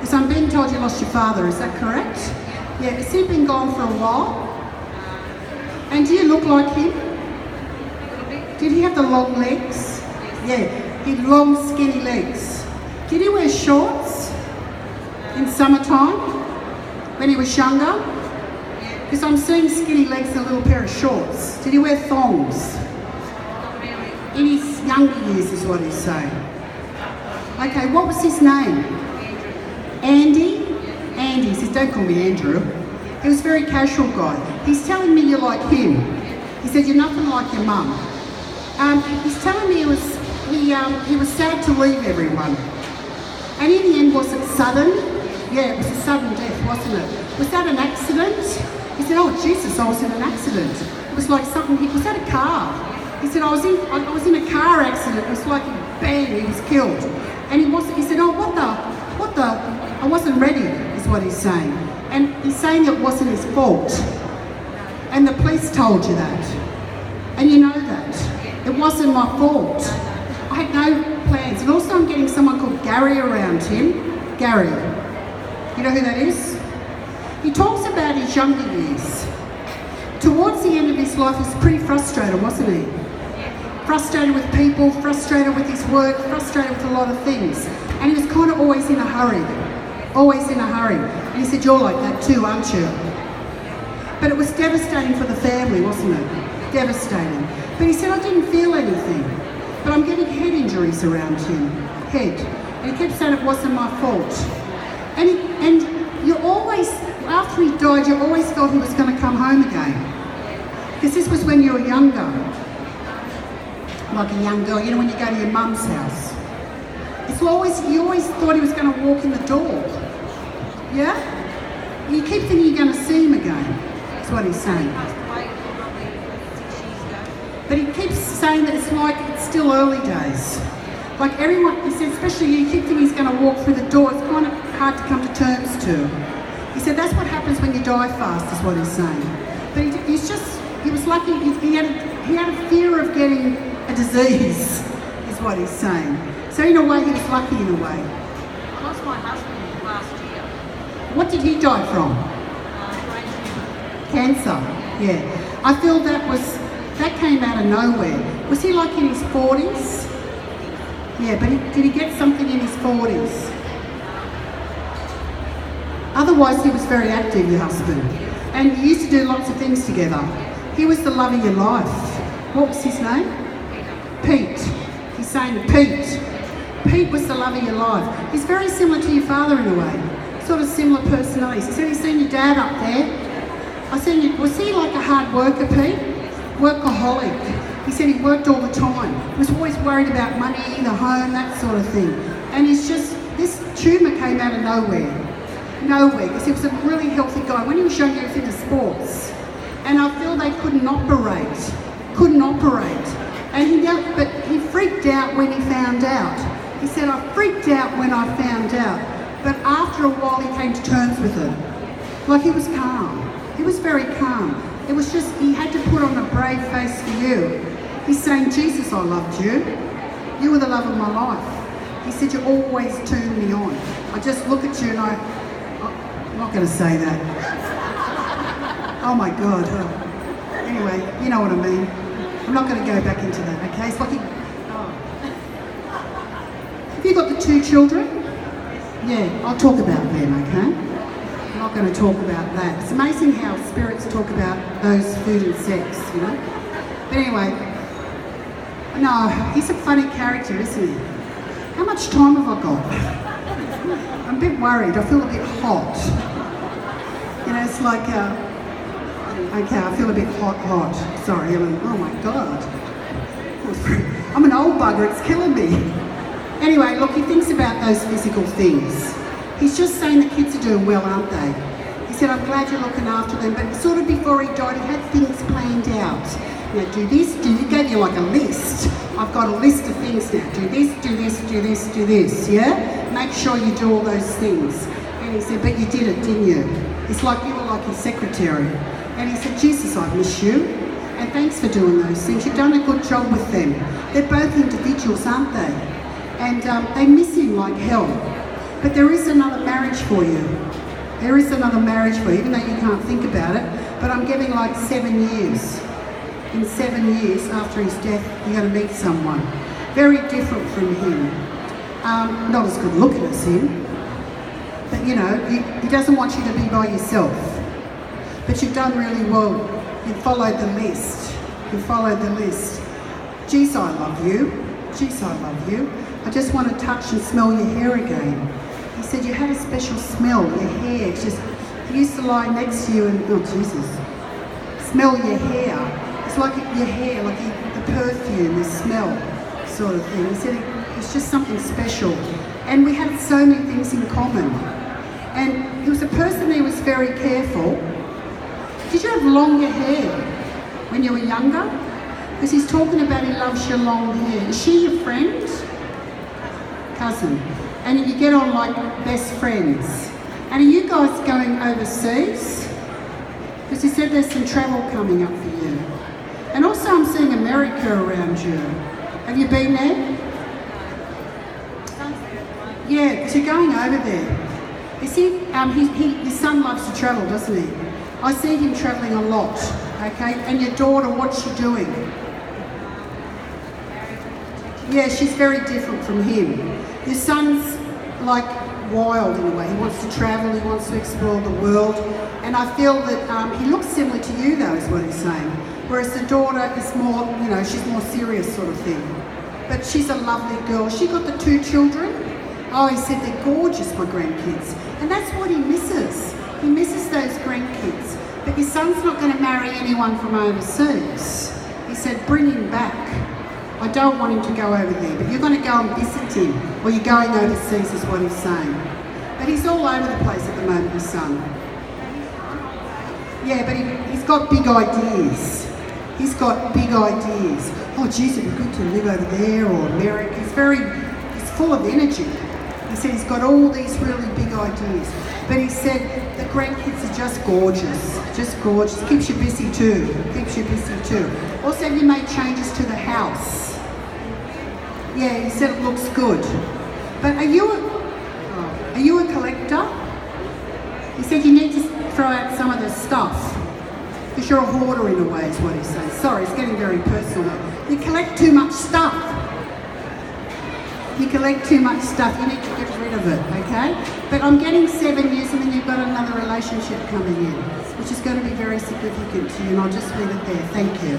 Because I'm being told you lost your father, is that correct? Yeah, has he been gone for a while? And do you look like him? Did he have the long legs? Yeah, he had long skinny legs. Did he wear shorts in summertime when he was younger? Because I'm seeing skinny legs and a little pair of shorts. Did he wear thongs? In his younger years is what he's saying. Okay, what was his name? Andy? Andy, he says, don't call me Andrew. He was a very casual guy. He's telling me you're like him. He said, you're nothing like your mum. He's telling me he was sad to leave everyone. And in the end, was it sudden? Yeah, it was a sudden death, wasn't it? Was that an accident? He said, oh Jesus, I was in an accident. It was like something, was that a car? He said, I was in a car accident. It was like bang, he was killed. And he said, oh, what the, I wasn't ready, is what he's saying. And he's saying it wasn't his fault. And the police told you that. And you know that. It wasn't my fault. I had no plans. And also I'm getting someone called Gary around him. Gary. You know who that is? He talks about his younger years. Towards the end of his life, he was pretty frustrated, wasn't he? Frustrated with people, frustrated with his work, frustrated with a lot of things. And he was kind of always in a hurry. Always in a hurry. And he said, you're like that too, aren't you? But it was devastating for the family, wasn't it? Devastating. But he said, I didn't feel anything. But I'm getting head injuries around him. Head. And he kept saying it wasn't my fault. And you always, after he died, you always felt he was going to come home again. Because this was when you were younger. Like a young girl, you know, when you go to your mum's house. You always thought he was going to walk in the door. Yeah? You keep thinking you're going to see him again. That's what he's saying. But he keeps saying that it's like it's still early days. Like everyone, he said, especially you keep thinking he's going to walk through the door. It's kind of hard to come to terms to. He said that's what happens when you die fast, is what he's saying. But he was lucky. He had a fear of getting a disease, is what he's saying. So in a way, he was lucky in a way. I lost my husband last year. What did he die from? Brain tumour. Cancer, yeah. I feel that came out of nowhere. Was he like in his 40s? Yeah, but did he get something in his 40s? Otherwise, he was very active, your husband. And you used to do lots of things together. He was the love of your life. What was his name? Pete. He's saying Pete. Pete was the love of your life. He's very similar to your father in a way. Sort of similar personalities. He said he's seen your dad up there. Was he like a hard worker, Pete? Workaholic. He said he worked all the time. He was always worried about money, the home, that sort of thing. And this tumour came out of nowhere. Nowhere, because he was a really healthy guy. When he was young, he was into sports. And I feel they couldn't operate. And but he freaked out when he found out. He said, I freaked out when I found out. But after a while, he came to terms with it. Like he was calm. He was very calm. It was just, he had to put on a brave face for you. He's saying, Jesus, I loved you. You were the love of my life. He said, you always turned me on. I just look at you and I'm not going to say that. Oh my God. Anyway, you know what I mean. I'm not going to go back into that, okay? It's like Have you got the 2 children? Yeah, I'll talk about them, okay? I'm not going to talk about that. It's amazing how spirits talk about those food and sex, you know? But anyway, no, he's a funny character, isn't he? How much time have I got? I'm a bit worried. I feel a bit hot. You know, it's like, okay, I feel a bit hot. Sorry, Ellen. Oh my God. I'm an old bugger, it's killing me. Anyway, look, he thinks about those physical things. He's just saying the kids are doing well, aren't they? He said, I'm glad you're looking after them, but sort of before he died, he had things planned out. You know, do this, he gave you like a list. I've got a list of things now. Do this, do this, do this, do this, yeah? Make sure you do all those things. And he said, but you did it, didn't you? It's like you were like his secretary. And he said, Jesus, I miss you. And thanks for doing those things. You've done a good job with them. They're both individuals, aren't they? And they miss him like hell. But there is another marriage for you. There is another marriage for you, even though you can't think about it. But I'm giving like 7 years. In 7 years after his death, you're going to meet someone. Very different from him. Not as good looking as him. But you know, he doesn't want you to be by yourself. But you've done really well. You've followed the list. You followed the list. Geez, I love you. Geez, I love you. I just want to touch and smell your hair again. He said you had a special smell, your hair. It's just, he used to lie next to you and, oh Jesus, smell your hair. It's like your hair, like the perfume, the smell sort of thing. He said it's just something special. And we had so many things in common. And he was a person who was very careful. Did you have longer hair when you were younger? Because he's talking about he loves your long hair. Is she your friend? Cousin. And you get on like best friends. And are you guys going overseas? Because he said there's some travel coming up for you. And also I'm seeing America around you. Have you been there? Yeah, because you're going over there. You see, his son loves to travel, doesn't he? I see him travelling a lot, okay? And your daughter, what's she doing? Yeah, she's very different from him. Your son's like wild in a way. He wants to travel, he wants to explore the world. And I feel that he looks similar to you though, is what he's saying. Whereas the daughter is more, you know, she's more serious sort of thing. But she's a lovely girl. She got the 2 children. Oh, he said they're gorgeous, my grandkids. And that's what he misses. He misses those grandkids. But your son's not going to marry anyone from overseas. He said, bring him back. I don't want him to go over there, but you're going to go and visit him. Or you're going overseas is what he's saying. But he's all over the place at the moment, his son. Yeah, but he's got big ideas. He's got big ideas. Oh, geez, it'd be good to live over there or America. He's full of energy. He said he's got all these really big ideas. But he said the grandkids are just gorgeous. Just gorgeous. Keeps you busy too. Keeps you busy too. Also, have you made changes to the house? Yeah, he said it looks good. But are you a collector? He said you need to throw out some of the stuff. Because you're a hoarder in a way, is what he says. Sorry, it's getting very personal. You collect too much stuff. You collect too much stuff. You need to get rid of it, okay? But I'm getting 7 years and then you've got another relationship coming in, which is going to be very significant to you, and I'll just leave it there. Thank you.